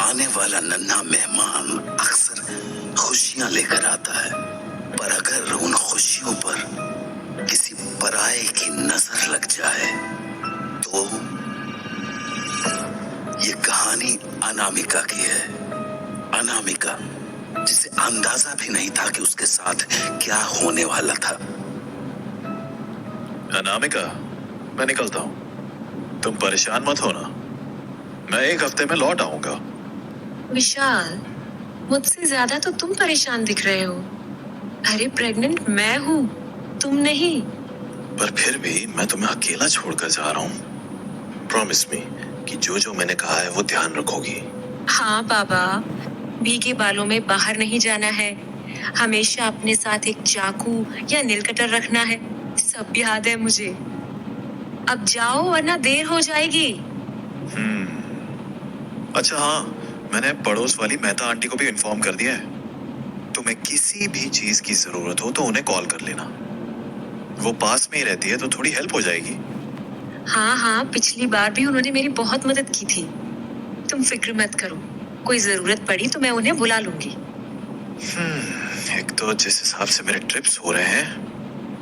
आने वाला नन्हा मेहमान अक्सर खुशियां लेकर आता है, पर अगर उन खुशियों पर किसी पराये की नजर लग जाए तो ये कहानी अनामिका की है। अनामिका, जिसे अंदाजा भी नहीं था कि उसके साथ क्या होने वाला था। अनामिका, मैं निकलता हूँ। तुम परेशान मत होना, मैं 1 हफ्ते में लौट आऊंगा। विशाल, मुझसे ज्यादा तो तुम परेशान दिख रहे हो। अरे प्रेग्नेंट मैं हूँ, तुम नहीं। पर फिर भी मैं तुम्हें अकेला छोड़कर जा रहा हूँ। प्रॉमिस मी कि जो मैंने कहा है वो ध्यान रखोगी। हाँ बाबा, भीगे बालों में बाहर नहीं जाना है। हमेशा अपने साथ एक चाकू या नील कटर रखना है। सब याद है मुझे। अब जाओ वरना देर हो जाएगी। अच्छा हाँ, मैंने पड़ोस वाली मेहता आंटी को भी इन्फॉर्म कर दिया है। तुम्हें किसी भी चीज की जरूरत हो तो उन्हें कॉल कर लेना। वो पास में ही रहती है तो थोड़ी हेल्प हो जाएगी। हाँ, पिछली बार भी उन्होंने मेरी बहुत मदद की थी। तुम फिक्र मत करो, कोई जरूरत पड़ी तो मैं उन्हें बुला लूंगी। एक तो जिस हिसाब से मेरे ट्रिप्स हो रहे हैं,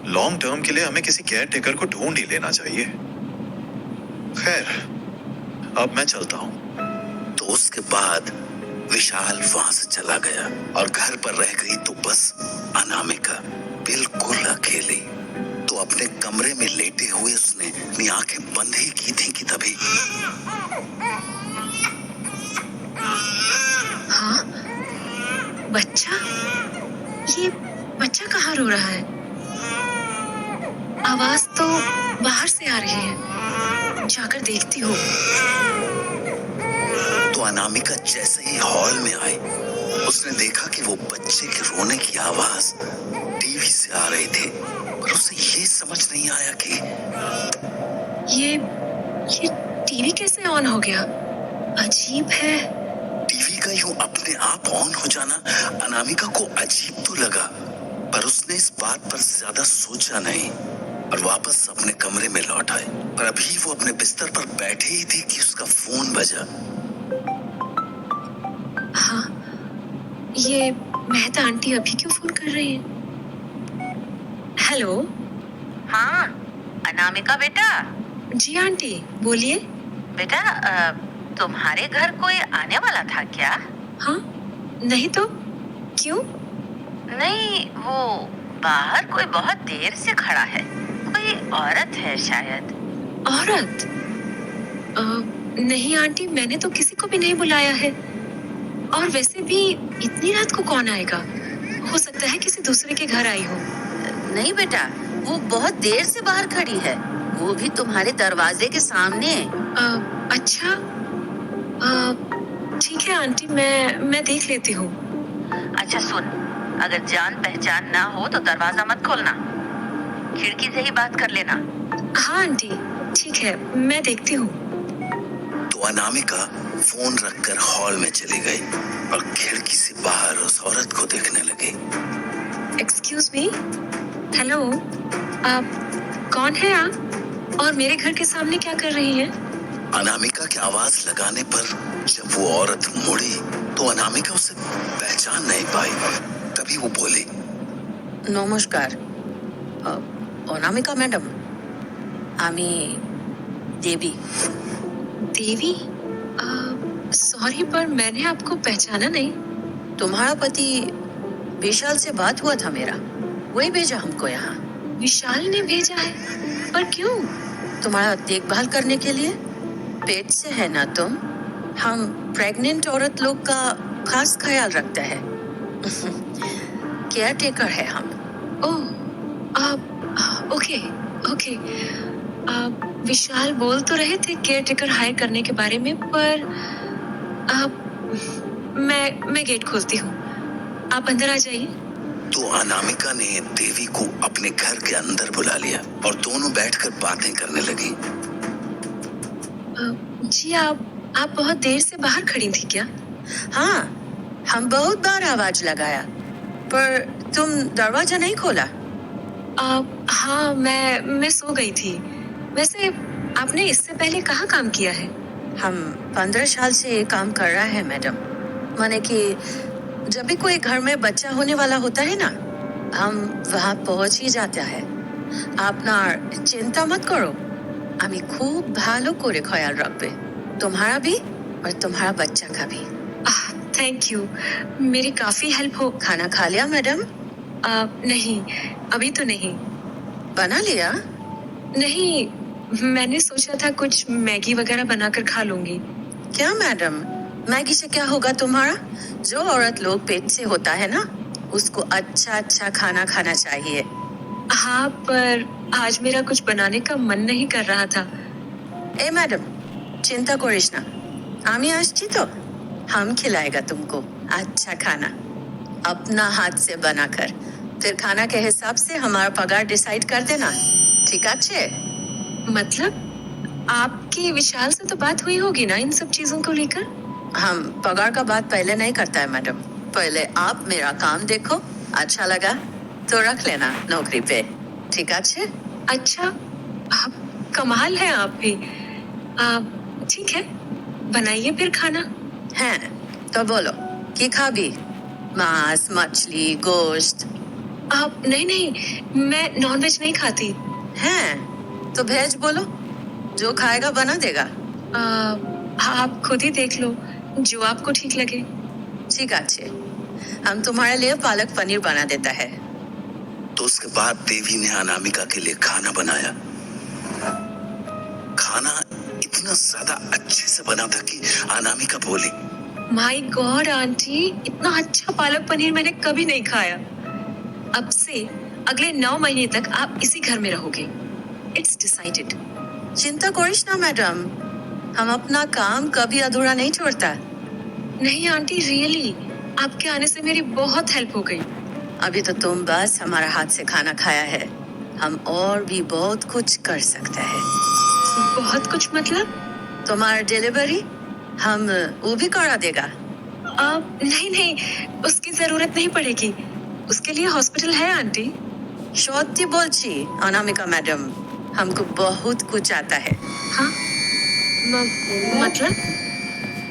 लॉन्ग टर्म के लिए हमें किसी केयर टेकर को ढूंढ ही लेना चाहिए। खैर, अब मैं चलता हूँ। तो उसके बाद विशाल वहां से चला गया और घर पर रह गई तो बस अनामिका, बिल्कुल अकेली। तो अपने कमरे में लेटे हुए उसने अपनी आंखें बंद ही की थी कि तभी हाँ, बच्चा? ये बच्चा कहाँ रो रहा है? आवाज तो बाहर से आ रही है। जाकर देखती हूँ। तो अनामिका जैसे ही हॉल में आई, उसने देखा कि वो बच्चे के रोने की आवाज टीवी से आ रही थी, पर उसे ये समझ नहीं आया कि ये टीवी कैसे ऑन हो गया? अजीब है। टीवी का यूं अपने आप ऑन हो जाना अनामिका को अजीब तो लगा, पर उसने इस बात पर ज्यादा सोचा नहीं और वापस अपने कमरे में लौट आई। पर अभी वो अपने बिस्तर पर बैठे ही थे कि उसका फोन बजा। हाँ, ये मेहता आंटी अभी क्यों फोन कर रही है? हेलो। हाँ, अनामिका बेटा। जी आंटी, बोलिए। बेटा, तुम्हारे घर कोई आने वाला था क्या? हाँ, नहीं तो क्यों? नहीं, वो बाहर कोई बहुत देर से खड़ा है। कोई औरत है शायद। औरत? नहीं आंटी, मैंने तो किसी को भी नहीं बुलाया है। और वैसे भी इतनी रात को कौन आएगा? हो सकता है किसी दूसरे के घर आई हो। नहीं बेटा, वो बहुत देर से बाहर खड़ी है, वो भी तुम्हारे दरवाजे के सामने। अच्छा, ठीक है आंटी, मैं देख लेती हूँ। अच्छा सुन, अगर जान पहचान ना हो तो दरवाजा मत खोलना, खिड़की से ही बात कर लेना। हाँ आंटी, ठीक है, मैं देखती हूँ। तो अनामिका फोन रखकर हॉल में चली गई और खिड़की से बाहर उस औरत को देखने लगी। एक्सक्यूज मी, हेलो, आप कौन है आप? और मेरे घर के सामने क्या कर रही हैं? अनामिका की आवाज लगाने पर जब वो औरत मुड़ी तो अनामिका उसे पहचान नहीं पाई। तभी वो बोली, नमस्कार अनामिका मैडम, आमी देवी। देवी? सॉरी, पर मैंने आपको पहचाना नहीं। तुम्हारा पति विशाल से बात हुआ था मेरा, वही भेजा हमको यहाँ। विशाल ने भेजा है? पर क्यों? तुम्हारा देखभाल करने के लिए। पेट से है ना तुम, हम प्रेग्नेंट औरत लोग का खास ख्याल रखते हैं। केयर टेकर है हम। ओह, ओके ओके। विशाल बोल तो रहे थे केयर टेकर हायर करने के बारे में, पर मैं गेट खोलती हूँ, आप अंदर आ जाइए। तो अनामिका ने देवी को अपने घर के अंदर बुला लिया और दोनों बैठकर बातें करने लगी। जी, आप बहुत देर से बाहर खड़ी थी क्या? हाँ, हम बहुत बार आवाज लगाया, पर तुम दरवाजा नहीं खोला। हाँ, मैं सो गई थी। वैसे आपने इससे पहले कहाँ काम किया है? हम 15 साल से ये काम कर रहा है मैडम। माने कि जब भी कोई घर में बच्चा होने वाला होता है ना, हम वहाँ पहुंच ही जाता है। আপনার চিন্তা मत करो, আমি খুব ভালো করে ख्याल रखबे, तुम्हारा भी और तुम्हारा बच्चा का भी। थैंक यू, मेरी काफी हेल्प हो। खाना खा लिया मैडम? नहीं, अभी तो नहीं। बना लिया? नहीं, मैंने सोचा था कुछ मैगी वगैरह बनाकर खा लूंगी। क्या मैडम, मैगी से क्या होगा तुम्हारा? जो औरत लोग पेट से होता है ना, उसको अच्छा अच्छा खाना खाना चाहिए। हाँ, पर आज मेरा कुछ बनाने का मन नहीं कर रहा था। ए मैडम, चिंता करिस ना, आमी आसছি तो हम खिलाएगा तुमको अच्छा खाना, अपना हाथ से बनाकर। फिर खाना के हिसाब से हमारा पगार डिसाइड कर देना, ठीक है? मतलब आपकी विशाल से तो बात हुई होगी ना इन सब चीजों को लेकर? हम पगार का बात पहले नहीं करता है मैडम, पहले आप मेरा काम देखो, अच्छा लगा तो रख लेना नौकरी पे, ठीक है? अच्छा, आप कमाल है आप भी। ठीक है, बनाइए फिर खाना। है तो बोलो की खाबी? मांस, मछली, गोश्त? आप नहीं नहीं, मैं नॉनवेज नहीं खाती। हैं तो भेज बोलो, जो खाएगा बना देगा। आप खुद ही देख लो, जो आपको ठीक लगे। ठीक है, हम तुम्हारे लिए पालक पनीर बना देता है। तो उसके बाद देवी ने अनामिका के लिए खाना बनाया। खाना इतना ज्यादा अच्छे से बना था कि अनामिका बोली, माय गॉड आंटी, इतना अच्छा पालक पनीर मैंने कभी नहीं खाया। अब से अगले 9 महीने तक आप इसी घर में रहोगे। It's decided. चिंता करिस ना मैडम, हम अपना काम कभी अधूरा नहीं छोड़ता। नहीं आंटी, रियली आपके आने से मेरी बहुत हेल्प हो गई। अभी तो तुम बस हमारा हाथ से खाना खाया है, हम और भी बहुत कुछ कर सकते हैं। बहुत कुछ मतलब? तुम्हारा डिलीवरी हम वो भी करा देगा। नहीं नहीं, उसकी जरूरत नहीं पड़ेगी, उसके लिए हॉस्पिटल है आंटी। सত্যि बोलছি अनामिका मैडम, हमको बहुत कुछ आता है। हाँ, मतलब?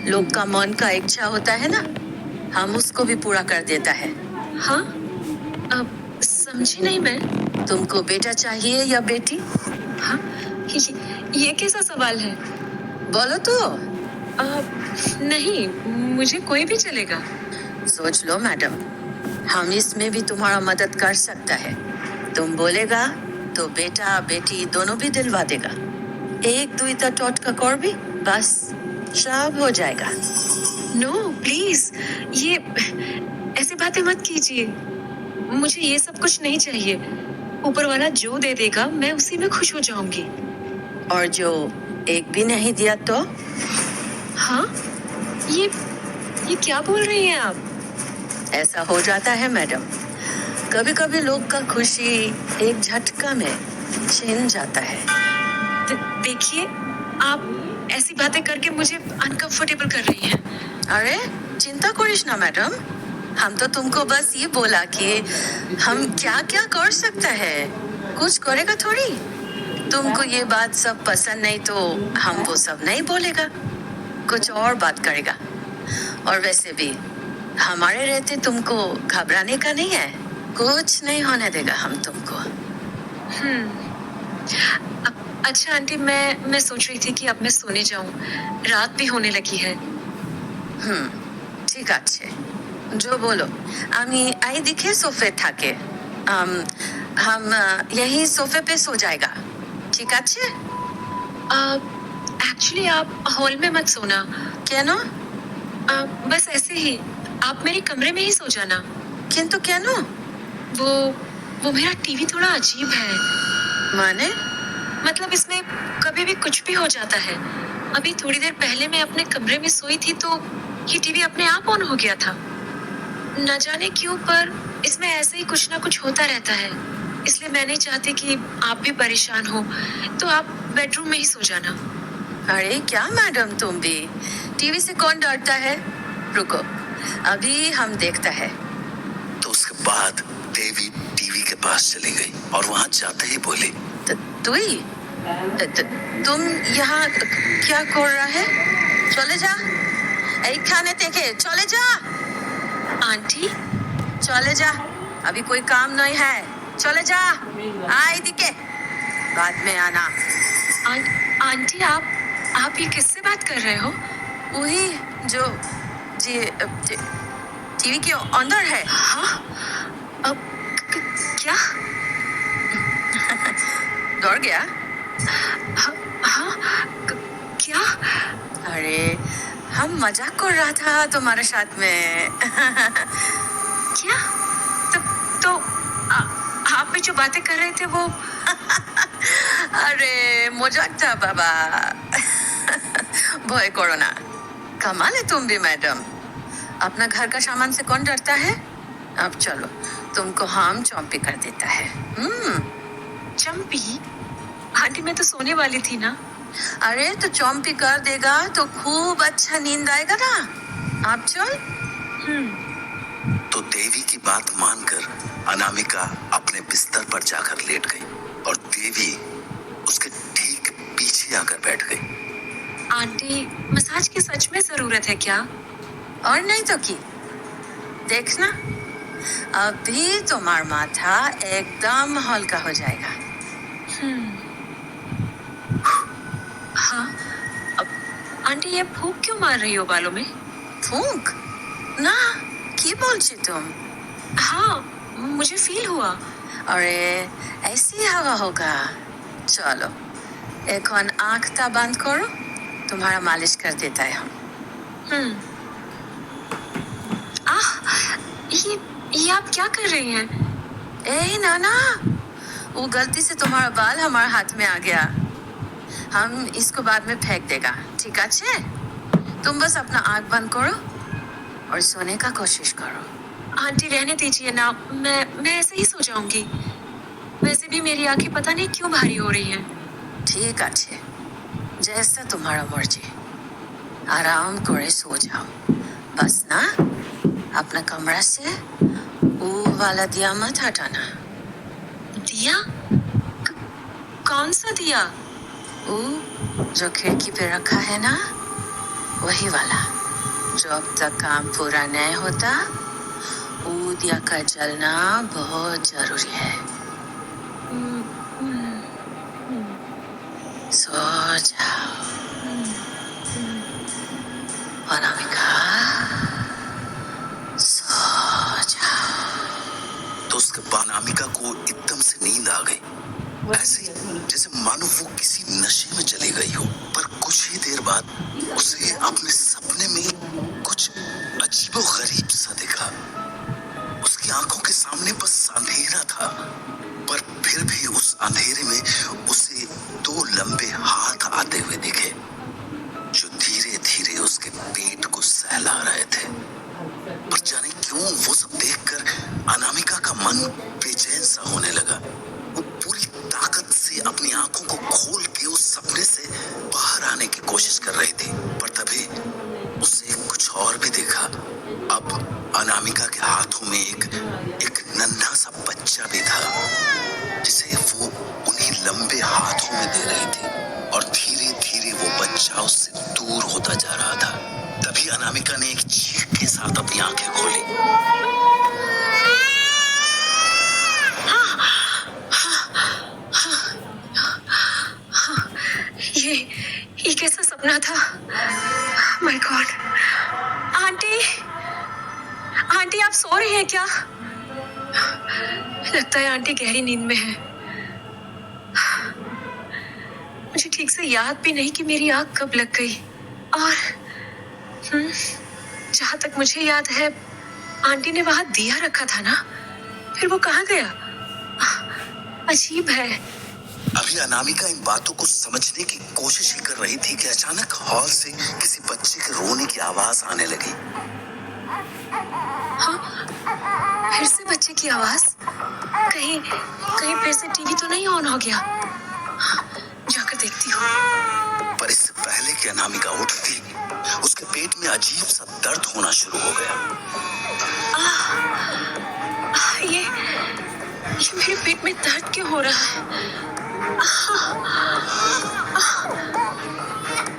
लोग का मन का इच्छा होता है ना, हम उसको भी पूरा कर देता है। हाँ, समझी नहीं मैं। तुमको बेटा चाहिए या बेटी? हाँ, ये कैसा सवाल है? बोलो तो। नहीं, मुझे कोई भी चलेगा। सोच लो मैडम, हम इसमें भी तुम्हारा मदद कर सकता है। तुम बोलेगा तो बेटा बेटी दोनों भी दिलवा देगा। 1-2 टोटका कर भी बस सब हो जाएगा। नो प्लीज, ये ऐसी बातें मत कीजिए। मुझे ये सब कुछ नहीं चाहिए। ऊपर वाला जो दे देगा मैं उसी में खुश हो जाऊंगी। और जो एक भी नहीं दिया तो? हाँ, ये क्या बोल रही हैं आप? ऐसा हो जाता है मैडम, कभी कभी लोग का खुशी एक झटका में छिन जाता है। देखिए, आप ऐसी बातें करके मुझे अनकंफर्टेबल कर रही हैं। अरे चिंता करिस ना मैडम, हम तो तुमको बस ये बोला कि हम क्या क्या कर सकते हैं, कुछ करेगा थोड़ी। तुमको ये बात सब पसंद नहीं तो हम वो सब नहीं बोलेगा, कुछ और बात करेगा। और वैसे भी हमारे रहते तुमको घबराने का नहीं है, कुछ नहीं होने देगा हम तुमको। अच्छा आंटी, मैं सोच रही थी कि अब मैं सोने जाऊं, रात भी होने लगी है। ঠিক আছে, जो बोलो। आमी आई दिखे सोफे थाके, हम यही सोफे पे सो जाएगा, ठीक है? एक्चुअली आप हॉल में मत सोना। क्या ना? बस ऐसे ही आप मेरे कमरे में ही सो जाना। किंतु क्या ना? वो मेरा टीवी थोड़ा अजीब है। माने? मतलब इसमें कभी भी कुछ भी हो जाता है। अभी थोड़ी देर पहले मैं अपने कमरे में सोई थी तो ये टीवी अपने आप ऑन हो गया था। न जाने क्यों, पर इसमें ऐसे ही कुछ ना कुछ होता रहता है। इसलिए मैं नहीं चाहती कि आप भी परेशान हो, तो आप बेडरूम में ही सो जाना। अरे क्या मैडम, तुम भी टीवी से कौन डरता है? रुको, अभी हम देखता है। तो उसके बाद देवी टीवी के पास चली गई और वहां जाते ही बोली, तुई तुम यहाँ क्या कर रहा है? चले जा, खाने देखे चले जा। आंटी, चले जा, अभी कोई काम नहीं है, चले जा। आई दिखे, बाद में आना। आंटी, आप ये किससे बात कर रहे हो? वही जो टीवी के अंदर है। हाँ? अब क्या? डर गया? हाँ? क्या? अरे हम मजाक कर रहा था तुम्हारे साथ में। क्या? तो आप भी जो बातें कर रहे थे वो? अरे मजाक था बाबा। भय करो ना, कमाल है तुम भी मैडम। अपना घर का सामान से कौन डरता है? अब चलो, तुमको हम चौंपी कर देता है। चंपी? आंटी, मैं तो सोने वाली थी ना। अरे तो चौंपी कर देगा तो खूब अच्छा नींद आएगा ना। आप चल। तो देवी की बात मानकर अनामिका अपने बिस्तर पर जाकर लेट गई और देवी उसके ठीक पीछे आकर बैठ गई। आंटी, मसाज की सच में जरूरत है क्या? और नहीं तो की, देखना अभी तुम्हारा माथा एकदम हल्का हो जाएगा। हाँ। अब आंटी, ये फूंक क्यों मार रही हो बालों में? फूंक ना, की बोलছি तुम? हाँ, मुझे फील हुआ। अरे ऐसी हवा होगा। चलो एक आंख ता बंद करो, तुम्हारा मालिश कर देता है हम। ये आप क्या कर रही हैं? ए नाना, वो गलती से तुम्हारा बाल हमारे हाथ में आ गया। हम इसको बाद में फेंक देगा, ठीक है? तुम बस अपना आंख बंद करो और सोने का कोशिश करो। आंटी, रहने दीजिए ना, मैं ऐसे ही सो जाऊंगी। वैसे भी मेरी आंखें पता नहीं क्यों भारी हो रही हैं। ठीक है, जैसा तुम्हारा मर्जी, आराम करे सो जाओ। बस ना अपना कमरा से वो वाला दिया मत हटाना। दिया? कौन सा दिया? वो जो खिड़की पे रखा है ना, वही वाला। जो अब तक काम पूरा नहीं होता, वो दिया का जलना बहुत जरूरी है। सो जाओ अनामिका, सो जाओ। तो उसके बाद अनामिका को एकदम से नींद आ गई, ऐसे जैसे मानो वो किसी नशे में चली गई हो। पर कुछ ही देर बाद उसे अपने सपने में कुछ अजीबोगरीब सा दिखा। उसकी आंखों के सामने बस अंधेरा था, पर फिर भी उस अंधेरे में उसे दो लंबे हाथ आते हुए दिखे, जो धीरे धीरे उसके पेट को सहला रहे थे। पर जाने क्यों वो सब देखकर अनामिका का मन बेचैन सा होने लगा। वो पूरी ताकत से अपनी आंखों को खोल के उस सपने से बाहर आने की कोशिश कर रही थी, पर तभी उसे कुछ और भी देखा। अब अनामिका के हाथों में एक नन्हा सा बच्चा भी था, जिसे वो उन्हीं लंबे हाथों में दे रही थी, और धीरे धीरे वो बच्चा उससे दूर होता जा रहा था। तभी अनामिका ने एक चीख के साथ अपनी आंखें खोली। ये कैसा सपना था? My God! आंटी, आंटी, आप सो रही हैं क्या? लगता है आंटी गहरी नींद में है। मुझे ठीक से याद भी नहीं कि मेरी आंख कब लग गई। और जहां तक मुझे याद है, आंटी ने वहां दिया रखा था ना, फिर वो कहाँ गया? अजीब है। अभी अनामिका इन बातों को समझने की कोशिश ही कर रही थी कि अचानक हॉल से किसी बच्चे के रोने की आवाज आने लगी। हाँ, फिर से बच्चे की आवाज। कहीं फिर से टीवी तो नहीं ऑन हो गया? जाकर देखती हूँ। पर इससे पहले कि अनामिका उठती, उसके पेट में अजीब सा दर्द होना शुरू हो गया। ये मेरे पेट में दर्द क्यों हो रहा है?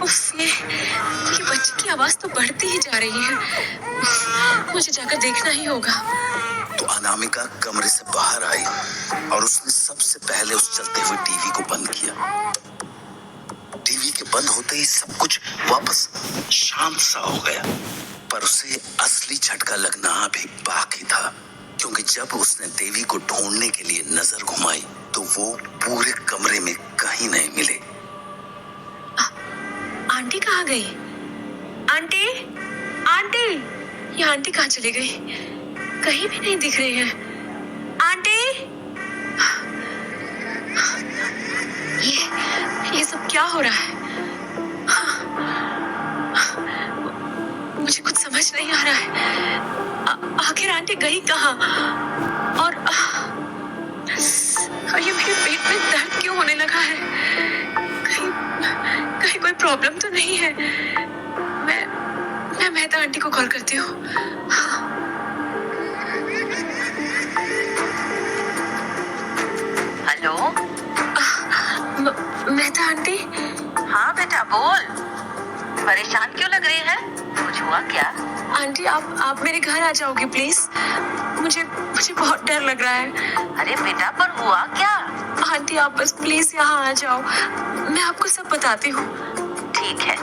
उफ, ये बच्चे की आवाज तो बढ़ती ही जा रही है। मुझे जाकर देखना ही होगा। तो अनामिका कमरे से बाहर आई और उसने सबसे पहले उस चलते हुए टीवी को बंद किया। टीवी के बंद होते ही सब कुछ वापस शांत सा हो गया, पर उसे असली झटका लगना अभी बाकी था, क्योंकि जब उसने देवी को ढूंढने के लिए नजर घुमाई तो वो पूरे कमरे में कहीं नहीं मिले। आंटी कहाँ गई? आंटी, आंटी, ये आंटी कहाँ चली गई? कहीं भी नहीं दिख रही है। आंटी, ये सब क्या हो रहा है? मुझे कुछ समझ नहीं आ रहा है। आखिर आंटी गई कहाँ? और ये मेरे पेट में दर्द क्यों होने लगा है? कहीं कहीं कोई प्रॉब्लम तो नहीं है? मैं मेहता आंटी को कॉल करती हूँ। हेलो। मेहता आंटी। हाँ बेटा बोल, परेशान क्यों लग रही है? कुछ हुआ क्या? आंटी आप मेरे घर आ जाओगे प्लीज? मुझे बहुत डर लग रहा है। अरे बेटा पर हुआ क्या? आंटी आप बस प्लीज यहाँ आ जाओ, मैं आपको सब बताती हूँ। ठीक है,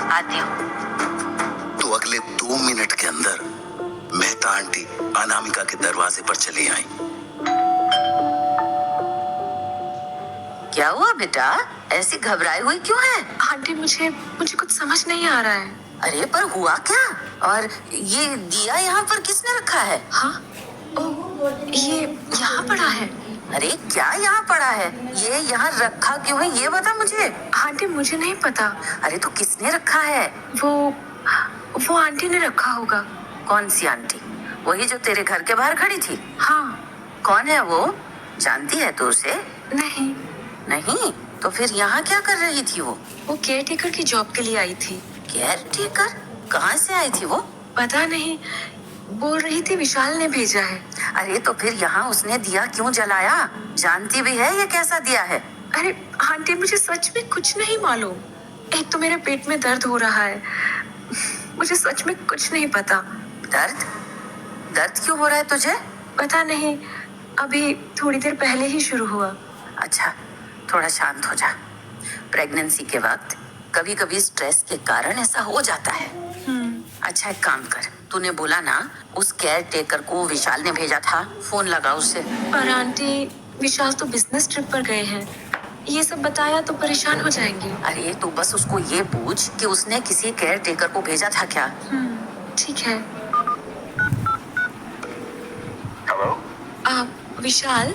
आती हूँ। तो अगले 2 मिनट के अंदर मेहता आंटी अनामिका के दरवाजे पर चली आई। क्या हुआ बेटा, ऐसी घबराई हुई क्यों है? आंटी मुझे कुछ समझ नहीं आ रहा है। अरे पर हुआ क्या? और ये दिया यहाँ पर किसने रखा है? हाँ, ओ, ये यहाँ पड़ा है। अरे क्या यहाँ पड़ा है? ये यहाँ रखा क्यों है ये बता मुझे। आंटी मुझे नहीं पता। अरे तो किसने रखा है? वो आंटी ने रखा होगा। कौन सी आंटी? वही जो तेरे घर के बाहर खड़ी थी? हाँ। कौन है वो? जानती है तू उसे? नहीं। नहीं तो फिर यहाँ क्या कर रही थी वो? वो केयर टेकर की जॉब के लिए आई थी। Care taker? कहाँ से आई थी वो? पता नहीं, बोल रही थी विशाल ने भेजा है। अरे तो फिर यहाँ उसने दिया क्यों जलाया? जानती भी है ये कैसा दिया है? अरे आंटी मुझे सच में कुछ नहीं मालूम। एक तो मेरे पेट में दर्द हो रहा है, मुझे सच में कुछ नहीं पता। दर्द? दर्द क्यों हो रहा है तुझे? पता नहीं, अभी थोड़ी देर पहले ही शुरू हुआ। अच्छा थोड़ा शांत हो जा। प्रेगनेंसी के वक्त कभी कभी स्ट्रेस के कारण ऐसा हो जाता है। अच्छा एक काम कर, तूने बोला ना उस केयर टेकर को विशाल ने भेजा था, फोन लगा उससे। पर आंटी विशाल तो बिजनेस ट्रिप पर गए हैं, ये सब बताया तो परेशान हो जाएंगे। अरे तो बस उसको ये पूछ कि उसने किसी केयर टेकर को भेजा था क्या? ठीक है। हेलो। विशाल,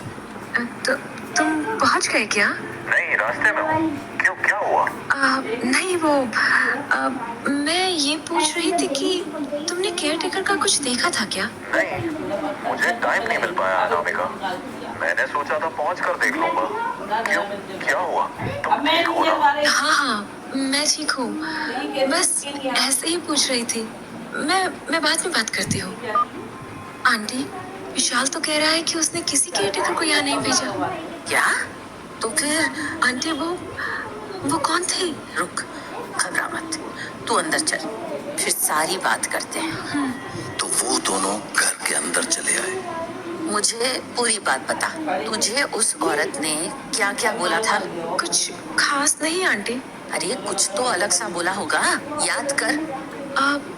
तो तुम पहुंच गए क्या? नहीं, रास्ते में हूँ। क्यों, क्या हुआ? नहीं वो मैं ये पूछ रही थी कि तुमने केयर टेकर का कुछ देखा था क्या? नहीं, मुझे टाइम नहीं मिल पाया अनामिका। मैंने सोचा था पहुँच कर देख लूंगा। क्यों, क्या हुआ? तुम ठीक हो ना? हाँ, मैं ठीक हूँ। बस ऐसे ही पूछ रही थी। मैं बाद में बात करती हूँ। आंटी विशाल तो कह रहा है कि उसने किसी केयर टेकर को यहाँ नहीं भेजा। क्या? तो फिर? आंटी वो कौन थे? रुक, घबरा मत, तू अंदर चल, फिर सारी बात करते हैं। तो वो दोनों घर के अंदर चले आए। मुझे पूरी बात बता, तुझे उस औरत ने क्या क्या बोला था? कुछ खास नहीं आंटी। अरे कुछ तो अलग सा बोला होगा, याद कर।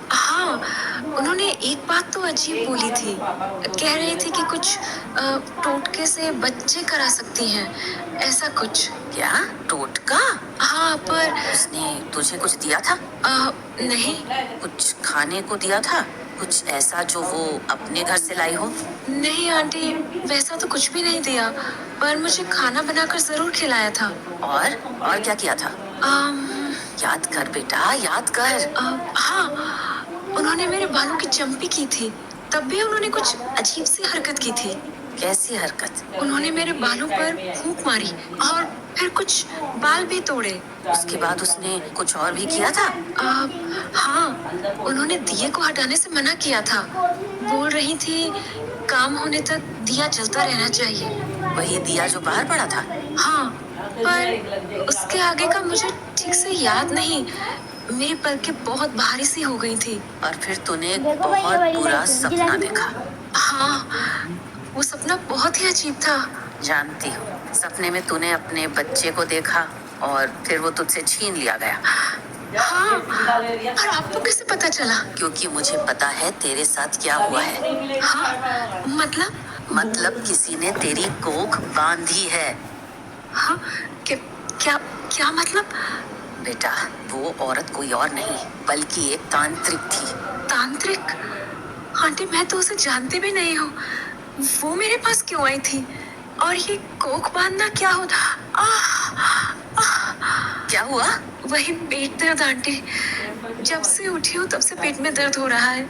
हाँ, उन्होंने एक बात तो अजीब बोली थी। कह रही थी कि कुछ टोटके से बच्चे करा सकती हैं, ऐसा कुछ। क्या टोटका? हाँ, पर उसने तुझे कुछ दिया था? नहीं। कुछ खाने को दिया था? कुछ ऐसा जो वो अपने घर से लाई हो? नहीं आंटी, वैसा तो कुछ भी नहीं दिया, पर मुझे खाना बनाकर जरूर खिलाया था। और क्या किया था? याद कर बेटा, याद कर। हाँ, उन्होंने मेरे बालों की चंपी की थी, तब भी उन्होंने कुछ अजीब सी हरकत की थी। कैसी हरकत? उन्होंने मेरे बालों पर फूंक मारी और फिर कुछ बाल भी तोड़े। उसके बाद उसने कुछ और भी किया था? हाँ, उन्होंने दिए को हटाने से मना किया था। बोल रही थी काम होने तक दिया जलता रहना चाहिए। वही दिया जो बाहर पड़ा था? हाँ, पर उसके आगे का मुझे ठीक से याद नहीं। मेरी पलकें बहुत भारी सी हो गई थी। और फिर तूने एक बहुत बुरा सपना देखा। हाँ, वो सपना बहुत ही अजीब था। जानती हूँ, सपने में तूने अपने बच्चे को देखा और फिर वो तुझसे छीन लिया गया। हाँ, पर आपको कैसे पता चला? क्योंकि मुझे पता है तेरे साथ क्या हुआ है। हाँ, मतलब किसी ने तेरी कोख बांधी है। हाँ, क्या क्या क्या मतलब? बेटा, वो औरत कोई और नहीं बल्कि एक तांत्रिक थी। तांत्रिक? आंटी, मैं तो उसे जानती भी नहीं हूँ। वो मेरे पास क्यों आई थी? और ये कोख बांधना क्या होता? क्या हुआ? वही पेट दर्द आंटी। जब से उठी हूँ तब से पेट में दर्द हो रहा है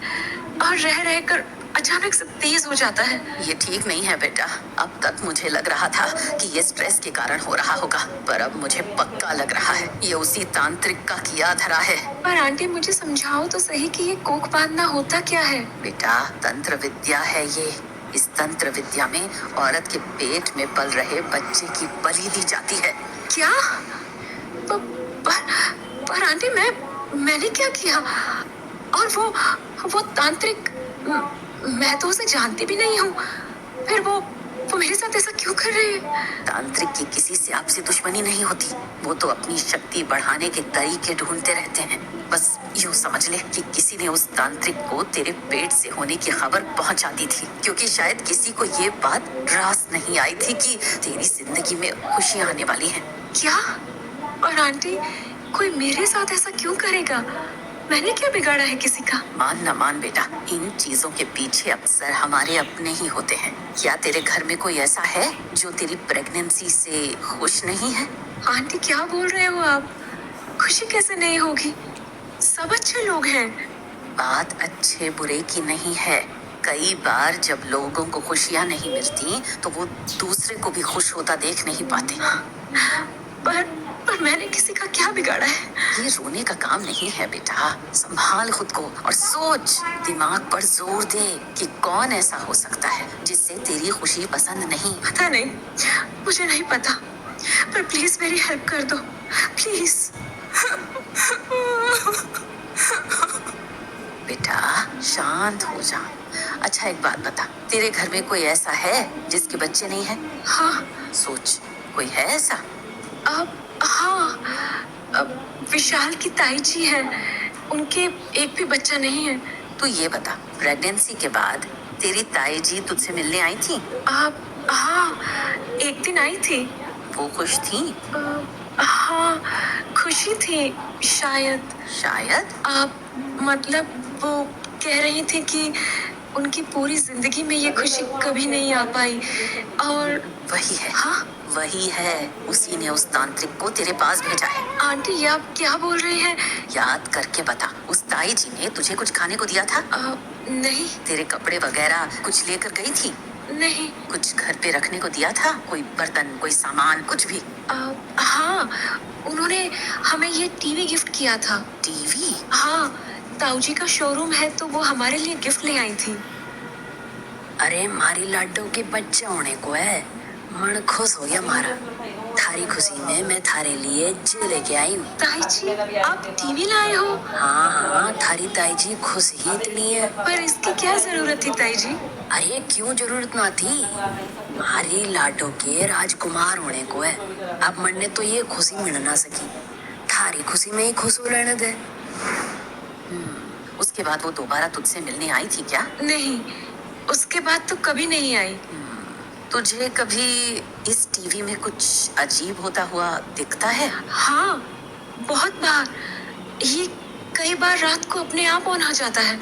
और रह रह कर अचानक से तेज हो जाता है। ये ठीक नहीं है बेटा। अब तक मुझे लग रहा था कि ये स्ट्रेस के कारण हो रहा होगा, पर अब मुझे पक्का लग रहा है ये उसी तांत्रिक का किया धरा है। पर आंटी, मुझे समझाओ तो सही कि ये कोख बांधना होता क्या है? बेटा, तंत्र विद्या है ये। इस तंत्र विद्या में औरत के पेट में पल रहे बच्चे की बलि दी जाती है। क्या? पर, पर आंटी, मैंने क्या किया? और वो तांत्रिक, मैं तो उसे जानती भी नहीं हूँ। फिर वो मेरे साथ ऐसा क्यों कर रही है? तांत्रिक की किसी से आपसी दुश्मनी नहीं होती। वो तो अपनी शक्ति बढ़ाने के तरीके ढूंढते रहते हैं। बस यूँ समझ ले कि किसी ने उस तांत्रिक को तेरे पेट से होने की खबर पहुंचा दी थी, क्योंकि शायद किसी को ये बात रास नहीं आई थी कि तेरी जिंदगी में खुशियां आने वाली हैं। क्या? और आंटी, कोई मेरे साथ ऐसा क्यों करेगा? मैंने क्या बिगाड़ा है किसी का? मान ना मान बेटा, इन चीजों के पीछे अक्सर हमारे अपने ही होते हैं। क्या तेरे घर में कोई ऐसा है जो तेरी प्रेगनेंसी से खुश नहीं है? आंटी, क्या बोल रहे हो आप? खुशी कैसे नहीं होगी? सब अच्छे लोग हैं। बात अच्छे बुरे की नहीं है। कई बार जब लोगों को खुशियां नहीं मिलती तो वो दूसरे को भी खुश होता देख नहीं पाते। पर मैंने किसी का क्या बिगाड़ा है? ये रोने का काम नहीं है बेटा। संभाल खुद को और सोच, दिमाग पर जोर दे कि कौन ऐसा हो सकता है जिससे तेरी खुशी पसंद नहीं। पता नहीं, मुझे नहीं पता, पर प्लीज मेरी हेल्प कर दो, प्लीज। बेटा, शांत हो जा। अच्छा, एक बात बता, तेरे घर में कोई ऐसा है जिसके बच्चे नहीं है? हाँ। सोच, कोई है ऐसा? हाँ, विशाल की ताई जी है, उनके एक भी बच्चा नहीं है। तू ये बता, प्रेगनेंसी के बाद तेरी ताई जी तुझसे मिलने आई थी? हाँ, एक दिन आई थी। वो खुश थी? हाँ, खुशी थी शायद। मतलब वो कह रही थी कि उनकी पूरी जिंदगी में ये खुशी कभी नहीं आ पाई। और वही है। हाँ, वही है, उसी ने उस तांत्रिक को तेरे पास भेजा है। आंटी, ये आप क्या बोल रही हैं? याद करके बता, उस ताई जी ने तुझे कुछ खाने को दिया था? नहीं। तेरे कपड़े वगैरह कुछ लेकर गई थी? नहीं। कुछ घर पे रखने को दिया था? कोई बर्तन, कोई सामान, कुछ भी? हाँ, उन्होंने हमें ये टीवी गिफ्ट किया था। टीवी? हाँ, ताऊ जी का शोरूम है तो वो हमारे लिए गिफ्ट ले आई थी। अरे, मारी लाडो के बच्चा होने को है, मन खुश हो गया मारा। थारी खुशी में मैं थारे लिए जे लेके आई हूँ। ताई जी, आप टीवी लाए हो? हाँ, थारी ताई जी खुश ही इतनी है। पर इसकी क्या जरूरत थी ताई जी? अरे, क्यों जरूरत ना थी? हमारी लाडो के राजकुमार होने को है। अब मन ने तो ये खुशी मिल ना सकी, थारी खुशी में ही खुश हो लेने दे। उसके बाद वो दोबारा तुझसे मिलने आई थी क्या? नहीं, उसके बाद तो कभी नहीं आई। तुझे कभी इस टीवी में कुछ अजीब होता हुआ दिखता है? हाँ, बहुत बार। ये कई बार रात को अपने आप ऑन हो जाता है।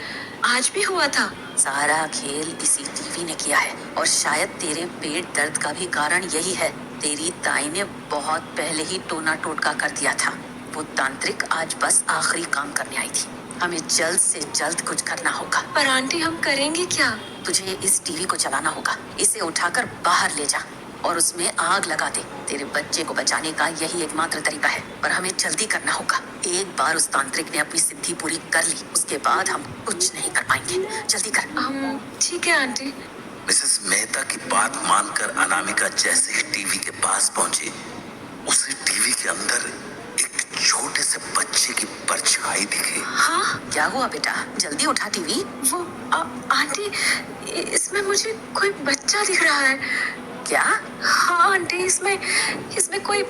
आज भी हुआ था। सारा खेल इसी टीवी ने किया है और शायद तेरे पेट दर्द का भी कारण यही है। तेरी ताई ने बहुत पहले ही टोना टोटका कर दिया था। वो तांत्रिक आज बस आखिरी काम करने आई थी। हमें जल्द से जल्द कुछ करना होगा। पर आंटी, हम करेंगे क्या? तुझे इस टीवी को चलाना होगा। इसे उठाकर बाहर ले जा और उसमें आग लगा दे। तेरे बच्चे को बचाने का यही एकमात्र तरीका है, पर हमें जल्दी करना होगा। एक बार उस तांत्रिक ने अपनी सिद्धि पूरी कर ली, उसके बाद हम कुछ नहीं कर पाएंगे। जल्दी कर। ठीक है आंटी। मिसेस मेहता की बात मानकर अनामिका जैसे ही टीवी के पास पहुंची, उसे टीवी के अंदर एक छोटे से बच्चे की परछाई दिखी। हाँ, क्या हुआ बेटा? जल्दी उठा टीवी। वो आंटी, इसमें मुझे कोई बच्चा दिख रहा है। क्या? हाँ आंटी, इसमें कोई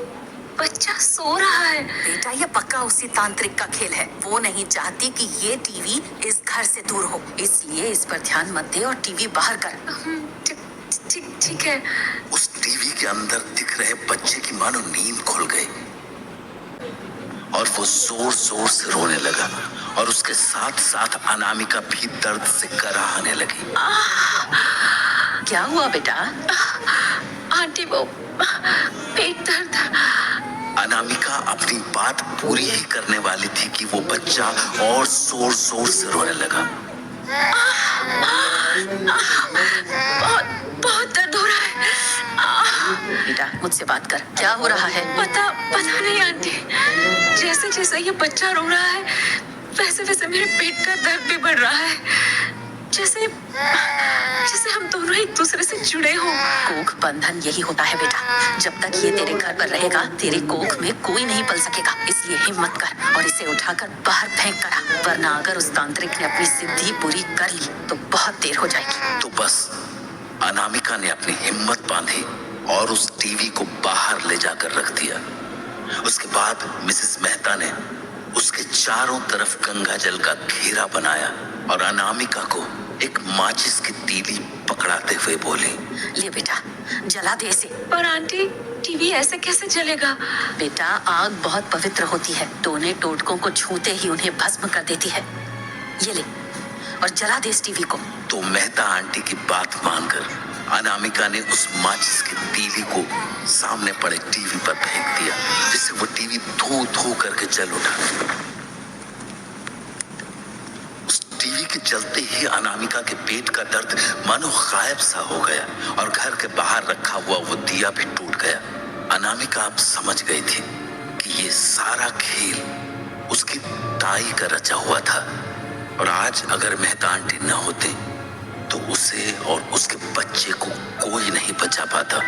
बच्चा सो रहा है। बेटा, ये पक्का उसी तांत्रिक का खेल है। वो नहीं चाहती कि ये टीवी इस घर से दूर हो, इसलिए इस पर ध्यान मत दे और टीवी बाहर कर। ठीक है। उस टीवी के अंदर दिख रहे बच्चे की मानो नींद खुल गई और वो जोर जोर से रोने लगा और उसके साथ साथ अनामिका भी दर्द से कराहने लगी। क्या हुआ बेटा? आंटी, वो पेट दर्द। अनामिका अपनी बात पूरी ही करने वाली थी कि वो बच्चा और जोर जोर से रोने लगा। बहुत दर्द हो रहा है। बेटा, मुझसे बात कर। क्या हो रहा है? पता नहीं आंटी, जैसे जैसे ये बच्चा रो रहा है वैसे वैसे मेरे पेट का दर्द भी बढ़ रहा है, जैसे हम दोनों एक दूसरे से जुड़े हों। कोख बंधन यही होता है बेटा। जब तक ये तेरे घर पर रहेगा, तेरे कोख में कोई नहीं पल सकेगा। इसलिए हिम्मत कर और इसे उठाकर बाहर फेंक कर आ, वरना अगर उस तांत्रिक ने अपनी सिद्धि पूरी कर ली तो बहुत देर हो जाएगी। तो बस अनामिका ने अपनी हिम्मत बांधी और उस टीवी को बाहर ले जाकर रख दिया। उसके बाद मिसेस मेहता ने उसके चारों तरफ गंगा जल का घेरा बनाया और अनामिका को एक माचिस की तीली पकड़ाते हुए बोली, ले बेटा, जला दे इसे। पर आंटी, टीवी ऐसे कैसे जलेगा? बेटा, आग बहुत पवित्र होती है। टोने टोटकों को छूते ही उन्हें भस्म कर देती है। ये ले और जला दे इस टीवी को। तो मेहता आंटी की बात मानकर अनामिका ने उस माचिस की तीली को सामने पड़े टीवी पर फेंक दिया, जिससे वो टीवी धू धू करके जल उठा। उस टीवी के जलते ही अनामिका के पेट का दर्द मानो गायब सा हो गया और घर के बाहर रखा हुआ वो दिया भी टूट गया। अनामिका अब समझ गई थी कि ये सारा खेल उसकी ताई का रचा हुआ था और आज अगर मेहता आंटी न होते तो उसे और उसके बच्चे को कोई नहीं बचा पाता।